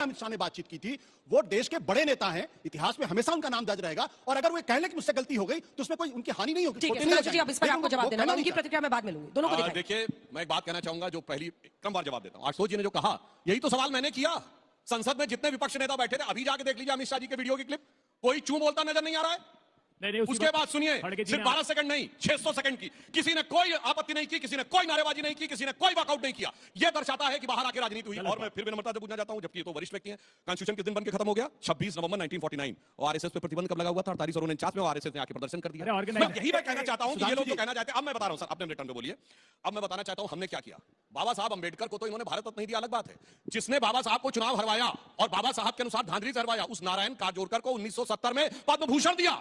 अमित शाह ने बातचीत की थी, वो देश के बड़े नेता हैं, इतिहास में हमेशा उनका नाम दर्ज रहेगा। और अगर वो कहने की मुझसे गलती हो गई तो उसमें कोई उनकी हानि नहीं होगी। ठीक है सुधांशु जी, अब इस पर आपको जवाब देना, मैं उनकी प्रतिक्रिया में बाद में लूंगी, दोनों को दिखाएं। देखिए, मैं एक बात कहना चाहूंगा, जो पहली क्रमवार जवाब देता हूं। आशुतोष जी ने जो कहा, यही तो सवाल मैंने किया। संसद में जितने विपक्ष नेता बैठे थे, अभी जाके देख लीजिए अमित शाह जी के वीडियो की क्लिप, कोई चू बोलता नजर नहीं आ रहा है। उसके बाद सुनिए, सिर्फ 12 सेकंड नहीं, 600 सेकंड की, किसी ने कोई आपत्ति नहीं की, किसी ने कोई नारेबाजी नहीं की, किसी ने कोई वॉकआउट नहीं किया। यह दर्शाता है कि बाहर आके राजनीति हुई। और मैं फिर भी नम्रता से पूछना चाहता हूं, जबकि ये तो वरिष्ठ व्यक्ति हैं, कॉन्स्टिट्यूशन किस दिन बनकर खत्म हो गया? 26 नवंबर 1949। और आरएसएस पे प्रतिबंध कब लगा हुआ था? 48 और 49 में आरएसएस ने आके प्रदर्शन कर दिया। यही मैं कहना चाहता हूं कि ये लोग तो कहना चाहते हैं। अब मैं बता रहा हूं सर, आपने रिटर्न में बोलिए। अब मैं बताना चाहता हूं हमने क्या किया। बाबा साहब अंबेडकर को तो इन्होंने भारत रत्न नहीं दिया, अलग बात है। जिसने बाबा साहब को चुनाव हरवाया और बाबा साहब के अनुसार धांधली से हरवाया, उस नारायण काजोरकर को 1970 में पद्म भूषण दिया।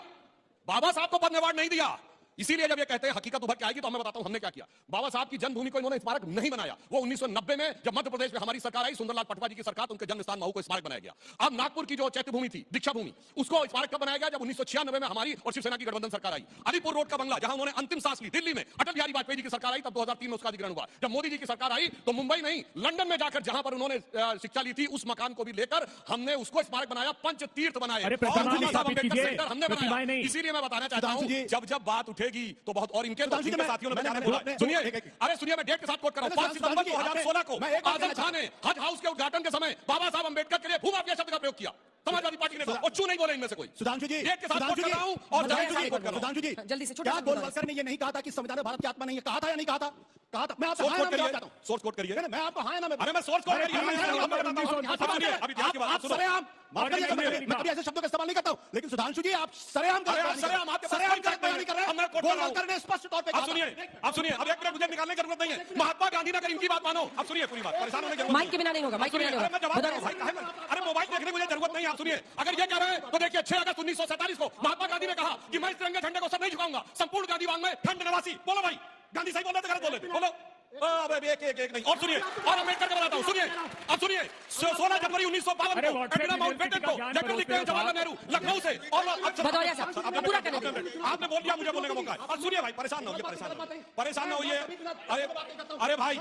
बाबा साहब को पद्म अवार्ड नहीं दिया। इसीलिए जब ये कहते हैं हकीकत उभर के आएगी, तो मैं बताता हूं हमने क्या किया। बाबा साहब की जन्मभूमि को इन्होंने स्मारक नहीं बनाया। वो 1990 में जब मध्य प्रदेश में हमारी सरकार आई, सुंदरलाल पटवा जी की सरकार, तो उनके जन्म स्थान महू को स्मारक बनाया गया। अब नागपुर की जो चैत्य भूमि थी, दीक्षा भूमि, उसको स्मारक कब बनाया गया? जब 1996 में हमारी और शिवसेना की गठबंधन सरकार आई। अलीपुर रोड का बंगला, जहां उन्होंने अंतिम सांस ली, दिल्ली में अटल बिहारी वाजपेयी जी की सरकार आई, तब 2003 में उसका अधिग्रहण हुआ। जब मोदी जी की सरकार आई तो मुंबई नहीं, लंदन में जाकर जहां पर उन्होंने शिक्षा ली थी, उस मकान को भी लेकर हमने उसको स्मारक बनाया, पंच तीर्थ बनाए। इसीलिए मैं बताना चाहता हूं, जब जब बात उठेगी तो बहुत, और इनके साथियों ने सुनिए, अरे सुनिए, मैं डेट के साथ कोट कर रहा हूं। 5 सितंबर 2016 को आजम खान ने हज हाउस के उद्घाटन के समय बाबा साहब अंबेडकर के लिए भूमाफिया शब्द का प्रयोग किया। समाजवादी पार्टी ने कहा, चू नहीं बोले इनमें से कोई। सुधांशु जी, डेट के साथ कोट कर रहा हूं और सुधांशु जी, जल्दी से क्या गोलवलकर ने ये नहीं कहा था कि संविधान भारत की आत्मा नहीं है? कहा था या नहीं कहा था? कहा था। मैं आपको सोर्स कोट करिए, सोर्स कोट करिए। मैं आपको हाँ ना, अरे मैं सोर्स कोट करिए। अभी ध्यान की बात सरेआम, मैं कभी ऐसे शब्दों का इस्तेमाल नहीं करता हूं, लेकिन सुधांशु जी आप सरेआम कर रहे हैं। गोलवलकर ने स्पष्ट तौर पे, आप सुनिए, अब एक मिनट मुझे निकालने की जरूरत नहीं है। महात्मा गांधी ने अगर इनकी बात मानो, अब सुनिए पूरी बात, परेशान होने की जरूरत नहीं। माइक के बिना नहीं होगा, माइक के बिना नहीं होगा। अरे मोबाइल देखने की मुझे जरूरत नहीं है। आप सुनिए, अगर ये कह रहे हैं तो देखिए, 6 अगस्त 1947 को महात्मा गांधी ने कहा कि मैं इस तिरंगे झंडे को सब नहीं झुकाऊंगा, संपूर्ण गांधीवाद में खंड निवासी। बोलो भाई, गांधी सही बोल रहे थे, गलत बोल रहे थे? बोलो। एक नहीं। और सुनिए, और अम्बेडकर का बताता हूं, सुनिए, अब सुनिए, 16 जनवरी 1952 को एडना माउंटबेटन को लेटर लिखते हैं जवाहरलाल नेहरू लखनऊ से। और आपने बोल दिया, मुझे बोलने का मौका है। और सुनिए भाई, परेशान ना होइए, परेशान ना होइए। अरे भाई,